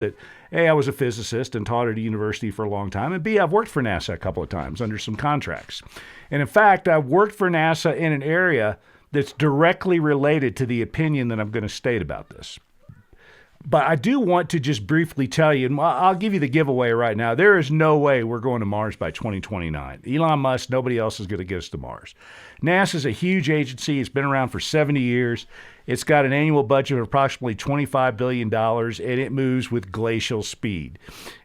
that A, I was a physicist and taught at a university for a long time, and B, I've worked for NASA a couple of times under some contracts. And in fact, I've worked for NASA in an area that's directly related to the opinion that I'm going to state about this. But I do want to just briefly tell you, and I'll give you the giveaway right now. There is no way we're going to Mars by 2029. Elon Musk, nobody else is going to get us to Mars. NASA is a huge agency. It's been around for 70 years. It's got an annual budget of approximately $25 billion, and it moves with glacial speed.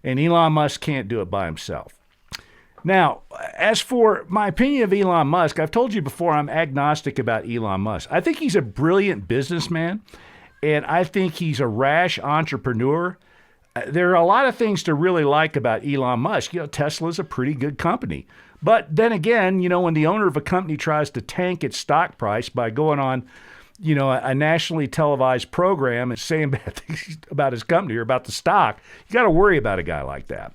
And Elon Musk can't do it by himself. Now, as for my opinion of Elon Musk, I've told you before I'm agnostic about Elon Musk. I think he's a brilliant businessman. And I think he's a rash entrepreneur. There are a lot of things to really like about Elon Musk. Tesla's a pretty good company. But then again, when the owner of a company tries to tank its stock price by going on, a nationally televised program and saying bad things about his company or about the stock, you got to worry about a guy like that.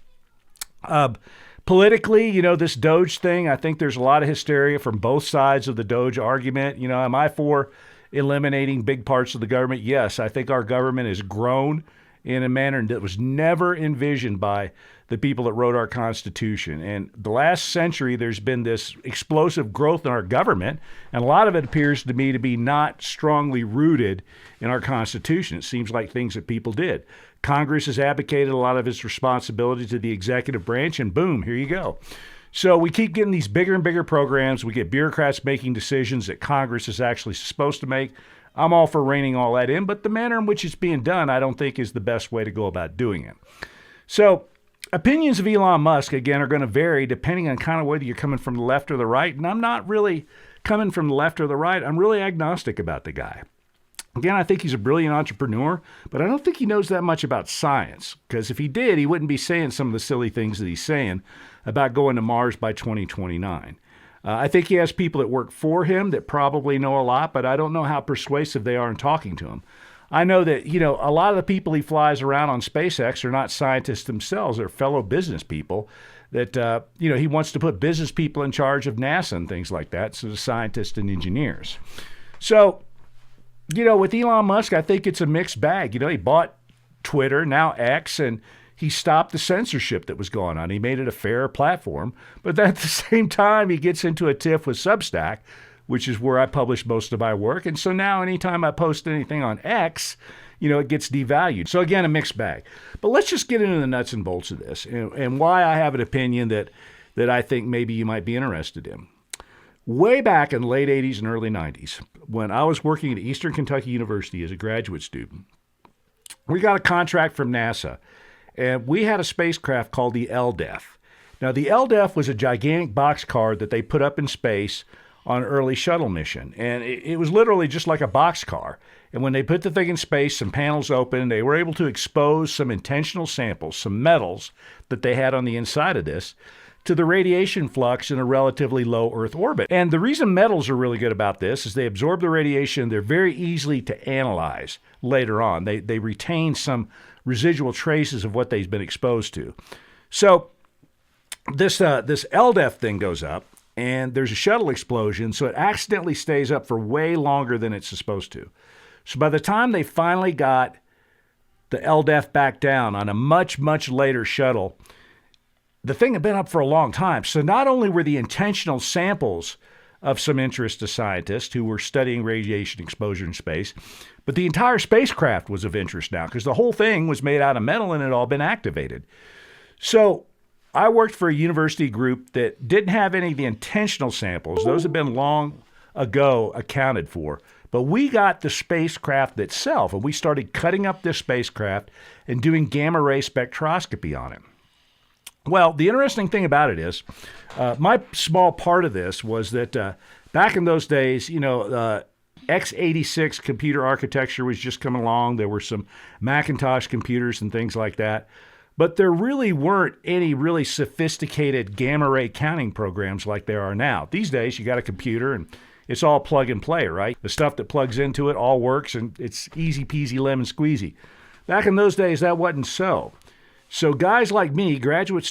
Politically, this Doge thing, I think there's a lot of hysteria from both sides of the Doge argument. Am I for eliminating big parts of the government? Yes, I think our government has grown in a manner that was never envisioned by the people that wrote our Constitution. And the last century, there's been this explosive growth in our government, and a lot of it appears to me to be not strongly rooted in our Constitution. It seems like things that people did. Congress has abdicated a lot of its responsibility to the executive branch, and boom, here you go. So we keep getting these bigger and bigger programs. We get bureaucrats making decisions that Congress is actually supposed to make. I'm all for reining all that in, but the manner in which it's being done, I don't think is the best way to go about doing it. So opinions of Elon Musk, again, are going to vary depending on kind of whether you're coming from the left or the right. And I'm not really coming from the left or the right. I'm really agnostic about the guy. Again, I think he's a brilliant entrepreneur, but I don't think he knows that much about science, because if he did, he wouldn't be saying some of the silly things that he's saying about going to Mars by 2029. I think he has people that work for him that probably know a lot, but I don't know how persuasive they are in talking to him. I know that, a lot of the people he flies around on SpaceX are not scientists themselves. They're fellow business people that, he wants to put business people in charge of NASA and things like that, so the scientists and engineers. So, with Elon Musk, I think it's a mixed bag. He bought Twitter, now X, and he stopped the censorship that was going on. He made it a fair platform. But then at the same time, he gets into a tiff with Substack, which is where I publish most of my work. And so now anytime I post anything on X, it gets devalued. So again, a mixed bag. But let's just get into the nuts and bolts of this and why I have an opinion that I think maybe you might be interested in. Way back in the late 80s and early 90s, when I was working at Eastern Kentucky University as a graduate student, we got a contract from NASA, and we had a spacecraft called the LDEF. Now, the LDEF was a gigantic boxcar that they put up in space on an early shuttle mission, and it was literally just like a boxcar. And when they put the thing in space, some panels opened, they were able to expose some intentional samples, some metals that they had on the inside of this, to the radiation flux in a relatively low Earth orbit. And the reason metals are really good about this is they absorb the radiation. They're very easy to analyze later on. They retain some residual traces of what they've been exposed to. So this LDEF thing goes up, and there's a shuttle explosion, so it accidentally stays up for way longer than it's supposed to. So by the time they finally got the LDEF back down on a much, much later shuttle, the thing had been up for a long time. So not only were the intentional samples of some interest to scientists who were studying radiation exposure in space, but the entire spacecraft was of interest now because the whole thing was made out of metal and it had all been activated. So I worked for a university group that didn't have any of the intentional samples. Those had been long ago accounted for. But we got the spacecraft itself, and we started cutting up this spacecraft and doing gamma ray spectroscopy on it. Well, the interesting thing about it is, my small part of this was that back in those days, x86 computer architecture was just coming along. There were some Macintosh computers and things like that. But there really weren't any really sophisticated gamma ray counting programs like there are now. These days, you got a computer and it's all plug and play, right? The stuff that plugs into it all works and it's easy peasy lemon squeezy. Back in those days, that wasn't so. So guys like me, graduate students,